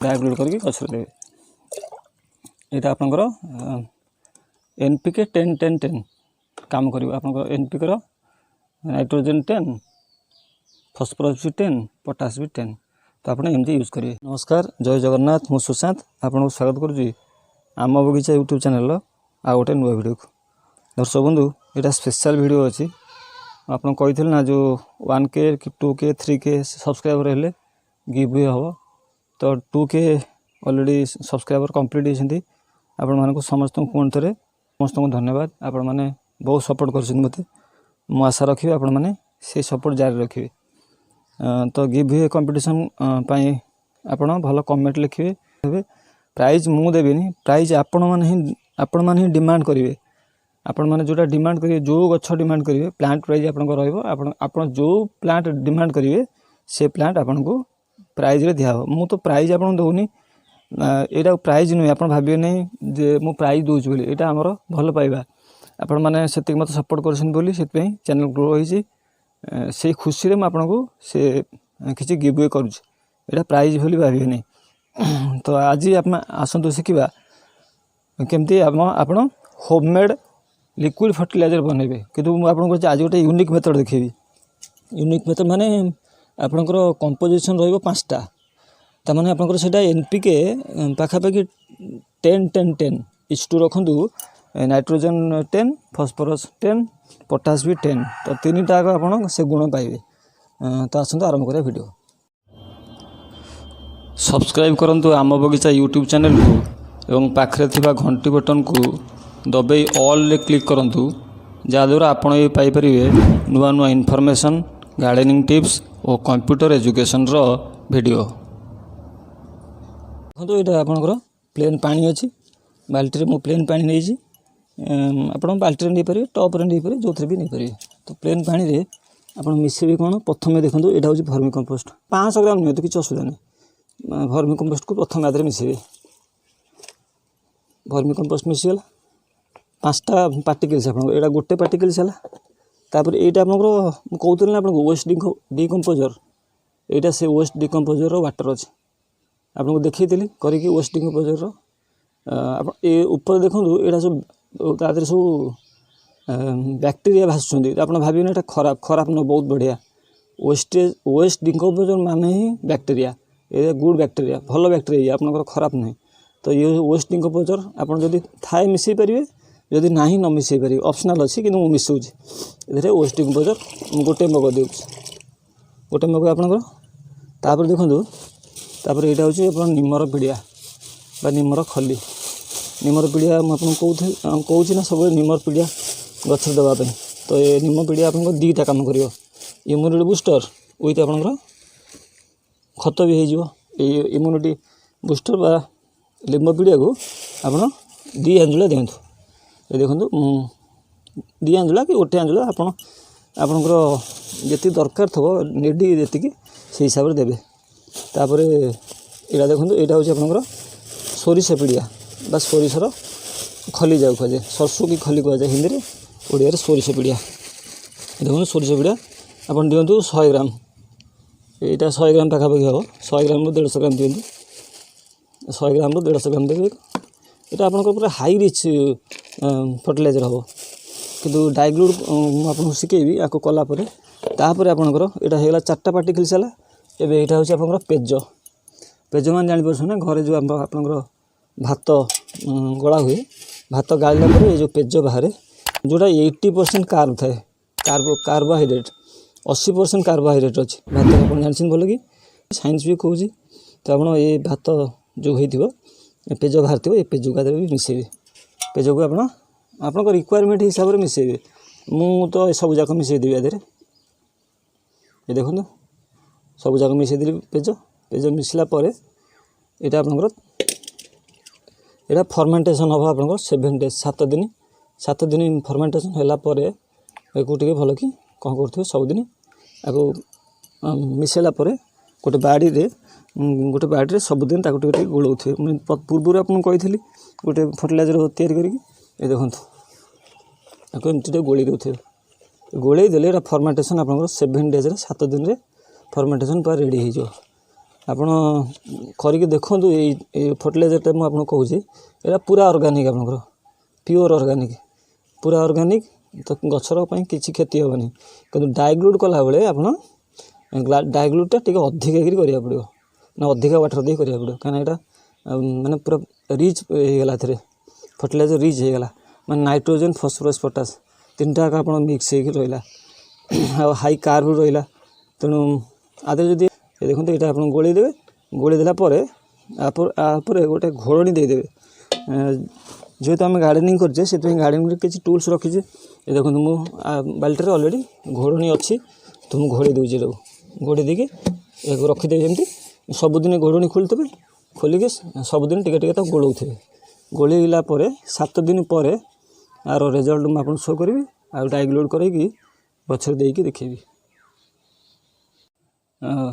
Dilute करके गछ देवे। यहाँ आपंकर एनपीके 10-10-10 काम कर एनपीके नाइट्रोजन 10 फॉस्फोरस भी 10 पोटास भी 10 तो आप एमती यूज करेंगे। नमस्कार जय जगन्नाथ मु सुशांत आपको स्वागत करुँच आम बगीचा यूट्यूब चैनल आ गोटे नुआ वीडियो को। दर्शक बंधु यहाँ स्पेशल वीडियो अच्छी आपन कही ना जो 1K 2K 3K subscriber हेल्ले give way हम तो 2K ऑलरेडी सब्सक्राइबर कंप्लीट होती आपण मानक समस्त पुणी थे समस्त को धन्यवाद। आपण मैंने बहुत सपोर्ट कर मत मु आशा रखी आपण मैंने से सपोर्ट जारी रखिए। तो गिव वे कंपटीशन पाई आपण भल कमेंट लिखे प्राइज मु देविनी प्राइज आपण मैंने ही डिमांड करेंगे। आपण मैंने जोटा डिमांड करेंगे जो गछ डिमांड करेंगे प्लांट प्राइज आपन जो प्लांट डिमांड करेंगे से प्लांट आपन को प्राइज रे दिया मु तो प्राइज आपन दउनी एटा प्राइज नुहे आप भावे नहीं जे मु प्राइज दूच बोली एटा हमर भल पाइबा आपण मैंने से मत सपोर्ट करछन बोली से चैनल ग्रो होई से खुशी रे आपन को से किसी गिव वे करूछ एटा प्राइज बोली भावे नहीं। तो आज आप आसतु शिखा केमती आपन होममेड लिक्विड फर्टिलाइजर बनइबे किंतु मु आपन को आज गोटे यूनिक मेथड देखेबी। यूनिक मेथड माने आपनकर कंपोजिशन रहइबो 5टा त माने आपनकर सेटा एनपीके पाखापाखि 10-10-10 इस टू रखंतु नाइट्रोजन 10 फॉस्फोरस 10 पोटास भी 10 तो 3टा आपन से गुण पाइबे। तो आसंतु आरंभ करिया वीडियो। सब्सक्राइब करंतु आम बगीचा यूट्यूब चैनल को एवं पाखरे थिबा घंटी बटन को दबाई ऑल रे क्लिक करंतु जहाँद्वारा आपण ये पाइपर नुआ नुआ इनफॉरमेशन गार्डनिंग टिप्स और कंप्यूटर एजुकेशन रो वीडियो। देखो यहाँ आपंकर प्लेन पानी अच्छी बाल्टी मु प्लेन पानी नहीं आप बाल्टी नहीं पारे टप रे नहीं पारे जो भी नहीं पारे। तो प्लेन पानी रे आप मिसेबे कौन प्रथम देखो यहाँ हूँ भर्मी कंपोस्ट 500 ग्राम नहीं तो किसी असुविधा नहीं। भर्मी कंपोस्ट को प्रथम आदि मिसेबे भर्मी कंपोस्ट मिसीगला 5टा पार्टिकल्स आप गोटे पार्टिकल्स है तापर यहाँ आप कहते आप वेस्ट डिकम्पोजर यहाँ से वेस्ट डिकम्पोजर वाटर अच्छे आपको देखी करके वेस्ट डिकम्पोजर ऊपर देखो यहाँ सब तादर सब बैक्टेरिया भाषुँच आप भाविए ना खराब खराब न बहुत बढ़िया वेस्ट डिकम्पोजर माने ही बैक्टेरिया ये गुड बैक्टेरिया भल बैक्टेरिया आपंकर खराब नहीं। तो ये वेस्ट डिकम्पोजर आप थाए मिसई पारे जदि ना न मिसई पारे ऑप्शनल अच्छी कि मिसाऊँ ये वेस्ट डिकम्पोजर गोटे मग दे गोटे मग आपंकर देखो तापर यहाँ हूँ निमर पिड़िया बा निमर खली निमर पिड़िया मुझे कहूँ ना सब निमर पिड़िया गछ देवाई। तो ये निम पिड़िया आप 2टा काम कर इम्यूनिटी बूस्टर विथ आपंकर खत भी हो इम्यूनिटी बूस्टर बा लिंब पिड़िया को आप 2 आंजुला दिंतु ये देखो 2 आंजुला कि गोटे आंजुला आपंकर जी दरकार थो निडी जी से हिसाब से देवे। तापर यहाँ देखो यहाँ हूँ आपंकर सोरिष पिड़िया बा सोरिषर खली जाऊ कहुए सरसों की खली कहुए हिंदी में ओडिया सोरिष पिड़िया देखो सोरिष पिड़िया आप दिंतु 100 ग्राम यहाँ 100 ग्राम पाखापाखि हम 100 ग्राम 150 ग्राम दिंतु 100 ग्राम 150 ग्राम देवे। यहाँ आपंकर पूरा हाई रिच फर्टिलाइजर हम किंतु डाइल्यूट आपको शिखेबी आपको कलापर तापर आपंकर यहाँ होगा 4टा पार्टिकल्स है एवं यहाँ हूँ आप पेज पेज मान जापर ना घरे जो आपंकर भात गला हुए भात गाड़ला ये जो पेज बाहर जोटा 80% कार्ब थाए कार्बोहाइड्रेट 80% कार्बोहाइड्रेट अच्छे भात आप जानते भल कि साइंस भी कहूँ। तो आप ये भात जो हो पेज बाहर थो ये पेज का भी मिसेबे पेज को आप रिक्वायरमेंट हिसाब से मिसेबे मु तो सब जाक मिसेदेवी आधे ये देखो सब जाक मिसेदेवी पेज मिसला यहाँ आपंकर यहाँ फर्मेंटेशन हम आप 7 डेज 7 दिन फर्मेंटेशन होगापर ये भल कि कौन कर सबुदिन आपको मिसेला गोटे बाड़ी सबुदिन गोलाऊ पूर्व आपको कही गोटे फर्टिलाइजर या देखो आपको एमती गोली दे गोले देले फर्मेंटेशन आप 7 डेज 7 दिन फर्मेंटेशन पूरा रेडी हो ଆପଣ କରିକି ଦେଖନ୍ତୁ। ଏଇ ଫର୍ଟିଲାଇଜରଟା ମୁଁ ଆପଣଙ୍କୁ କହୁଛି ଏଇଟା ପୁରା ଅର୍ଗାନିକ୍, ଆପଣଙ୍କର ପିଓର ଅର୍ଗାନିକ୍, ପୁରା ଅର୍ଗାନିକ୍। ତ ଗଛର ପାଇଁ କିଛି କ୍ଷତି ହେବନି। କିନ୍ତୁ ଡାଇଗ୍ଲୁଟ୍ କଲାବେଳେ ଆପଣ ଡାଇଗ୍ଲୁଟ୍ଟା ଟିକେ ଅଧିକା କରି କରିବାକୁ ପଡ଼ିବ, ନା ଅଧିକା ୱାଟର୍ ଦେଇ କରିବାକୁ ପଡ଼ିବ। କାହିଁକିନା ଏଇଟା ମାନେ ପୁରା ରିଚ୍ ହେଇଗଲା, ଏଥିରେ ଫର୍ଟିଲାଇଜର ରିଚ୍ ହେଇଗଲା, ମାନେ ନାଇଟ୍ରୋଜେନ୍, ଫସ୍ଫରସ୍, ପଟାସ୍ ତିନିଟା ଯାକ ଆପଣ ମିକ୍ସ ହେଇକି ରହିଲା, ଆଉ ହାଇ କାର୍ବ ରହିଲା। ତେଣୁ ଆଦେହରେ ଯଦି ଦେଖନ୍ତୁ ଏଇଟା ଆପଣ ଗୋଳେଇ ଦେବେ। ଗୋଳେଇ ଦେଲା ପରେ ଆପରେ ଗୋଟେ ଘୋଡ଼ଣୀ ଦେଇଦେବେ। ଯେହେତୁ ଆମେ ଗାର୍ଡ଼େନିଂ କରିଛେ ସେଥିପାଇଁ ଗାର୍ଡ଼େନିଂରେ କିଛି ଟୁଲ୍ସ ରଖିଛେ। ଏ ଦେଖନ୍ତୁ ମୁଁ ବାଲ୍ଟିରେ ଅଲରେଡ଼ି ଘୋଡ଼ଣୀ ଅଛି, ତ ମୁଁ ଘୋଡ଼େଇ ଦେଉଛି। ଏଟାକୁ ଘୋଡ଼େଇ ଦେଇକି ଏହାକୁ ରଖିଦେବେ। ଯେମିତି ସବୁଦିନ ଘୋଡ଼ଣୀ ଖୋଲିଥିବେ, ଖୋଲିକି ସବୁଦିନ ଟିକେ ଟିକେ ତାକୁ ଗୋଳଉଥିବେ। ଗୋଳେଇଲା ପରେ 7 ଦିନ ପରେ ଆର ରେଜଲ୍ଟ ମୁଁ ଆପଣଙ୍କୁ ଶୋ କରିବି, ଆଉ ଡାଇଗ୍ଲୁଟ୍ କରାଇକି ଗଛରେ ଦେଇକି ଦେଖେଇବି।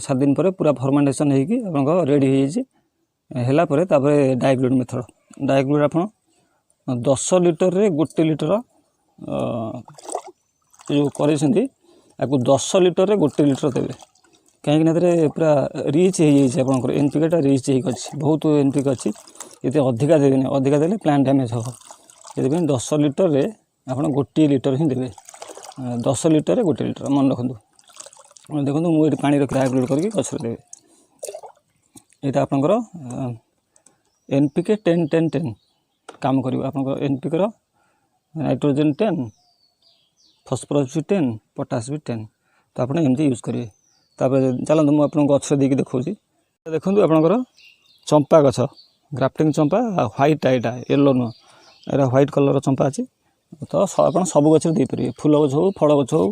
7 ଦିନ ପରେ ପୁରା ଫର୍ମେଣ୍ଟେସନ୍ ହେଇକି ଆପଣଙ୍କ ରେଡ଼ି ହେଇଯାଇଛି। ହେଲା ପରେ ତାପରେ ଡାଇଗ୍ଲୁଟ୍ ମେଥଡ଼। ଡାଇଗ୍ଲୁଟ୍ ଆପଣ 10 ଲିଟରରେ 1 ଲିଟର ଯେଉଁ କରିଛନ୍ତି, ଆକୁ 10 ଲିଟରରେ 1 ଲିଟର ଦେବେ। କାହିଁକିନା ଏଥିରେ ପୁରା ରିଚ୍ ହେଇଯାଇଛି, ଆପଣଙ୍କର ଏନ୍ପିକେଟା ରିଚ୍ ହେଇକି ଅଛି, ବହୁତ ଏନ୍ପିକେ ଅଛି। ଏତେ ଅଧିକା ଦେବେନି, ଅଧିକା ଦେଲେ ପ୍ଲାଣ୍ଟ ଡ୍ୟାମେଜ୍ ହେବ। ସେଥିପାଇଁ 10 ଲିଟରରେ ଆପଣ 1 ଲିଟର ହିଁ ଦେବେ। 10 ଲିଟରରେ 1 ଲିଟର ମନେ ରଖନ୍ତୁ। ଦେଖନ୍ତୁ ମୁଁ ଏଠି ପାଣି ରଖି ଡାଇଗ୍ଲୁଟ୍ କରିକି ଗଛରେ ଦେବେ। ଏଇଟା ଆପଣଙ୍କର NPK 10-10-10 କାମ କରିବ। ଆପଣଙ୍କର NPKର ନାଇଟ୍ରୋଜେନ୍ 10, ଫସ୍ଫରସ୍ ବି 10, ପଟାସ୍ ବି 10। ତ ଆପଣ ଏମିତି ୟୁଜ୍ କରିବେ। ତାପରେ ଚାଲନ୍ତୁ ମୁଁ ଆପଣଙ୍କୁ ଗଛ ଦେଇକି ଦେଖାଉଛି। ଦେଖନ୍ତୁ ଆପଣଙ୍କର ଚମ୍ପା ଗଛ, ଗ୍ରାଫ୍ଟିଂ ଚମ୍ପା, ହ୍ୱାଇଟ୍, ଏଇଟା ୟେଲୋ ନୁହଁ, ଏଇଟା ହ୍ୱାଇଟ୍ କଲର୍ର ଚମ୍ପା ଅଛି। ତ ଆପଣ ସବୁ ଗଛରେ ଦେଇପାରିବେ, ଫୁଲ ଗଛ ହଉ, ଫଳ ଗଛ ହଉ।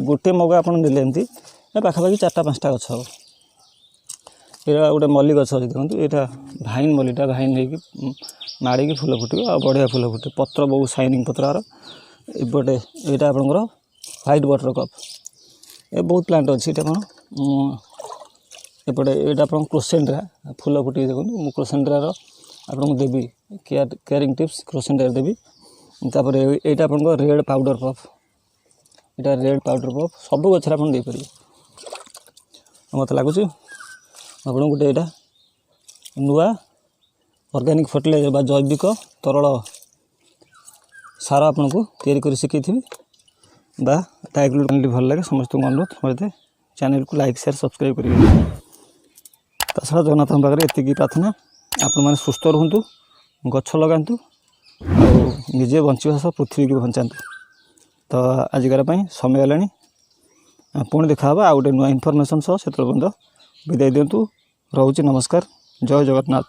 ଗୋଟେ ମଗ ଆପଣ ନେଲେ ଏମିତି ପାଖାପାଖି 4-5ଟା ଗଛ ହେବ। ଏଇଟା ଗୋଟେ ମଲ୍ଲି ଗଛ ଅଛି, ଦେଖନ୍ତୁ ଏଇଟା ଭାଇନ୍ ମଲ୍ଲିଟା, ଭାଇନ୍ ହେଇକି ମାଡ଼ିକି ଫୁଲ ଫୁଟିବ, ଆଉ ବଢ଼ିଆ ଫୁଲ ଫୁଟେ, ପତ୍ର ବହୁତ ସାଇନିଂ ପତ୍ର ଆର। ଏପଟେ ଏଇଟା ଆପଣଙ୍କର ହ୍ୱାଇଟ୍ ବଟର କପ୍, ଏ ବହୁତ ପ୍ଲାଣ୍ଟ ଅଛି। ଏଇଟା କ'ଣ ଏପଟେ ଏଇଟା ଆପଣଙ୍କ କ୍ରୋସେଣ୍ଡ୍ରା, ଫୁଲ ଫୁଟିକି ଦେଖନ୍ତୁ। ମୁଁ କ୍ରୋସେଣ୍ଡ୍ରାର ଆପଣଙ୍କୁ ଦେବି କେୟାରିଂ ଟିପ୍ସ, କ୍ରୋସେଣ୍ଡ୍ରାର ଦେବି। ତାପରେ ଏଇଟା ଆପଣଙ୍କ ରେଡ଼୍ ପାଉଡ଼ର ପପ୍, ଏଇଟା ରେଡ଼୍ ପାଉଡ଼ର ପପ୍ ସବୁ ଗଛରେ ଆପଣ ଦେଇପାରିବେ। ମୋତେ ଲାଗୁଛି ଆପଣଙ୍କୁ ଗୋଟେ ଏଇଟା ନୂଆ ଅର୍ଗାନିକ୍ ଫର୍ଟିଲାଇଜର ବା ଜୈବିକ ତରଳ ସାର ଆପଣଙ୍କୁ ତିଆରି କରି ଶିଖେଇଥିବି। ବା ଡାଇଗ୍ଲୁଟ୍ ଭଲ ଲାଗେ ସମସ୍ତଙ୍କୁ ଅନୁରୋଧ, ମୋତେ ଚ୍ୟାନେଲକୁ ଲାଇକ୍, ସେୟାର, ସବସ୍କ୍ରାଇବ୍ କରିବେ। ତା ଛଡ଼ା ଜଗନ୍ନାଥଙ୍କ ପାଖରେ ଏତିକି ପ୍ରାର୍ଥନା, ଆପଣମାନେ ସୁସ୍ଥ ରୁହନ୍ତୁ, ଗଛ ଲଗାନ୍ତୁ, ଆଉ ନିଜେ ବଞ୍ଚିବା ସହ ପୃଥିବୀକୁ ବଞ୍ଚାନ୍ତୁ। ତ ଆଜିକାର ପାଇଁ ସମୟ ହେଲାଣି, ପୁଣି ଦେଖାହେବା ଆଉ ଗୋଟେ ନୂଆ ଇନଫର୍ମେସନ୍ ସହ। ସେତେବେଳେ ପର୍ଯ୍ୟନ୍ତ ବିଦାୟ ଦିଅନ୍ତୁ। ରହୁଛି, ନମସ୍କାର, ଜୟ ଜଗନ୍ନାଥ।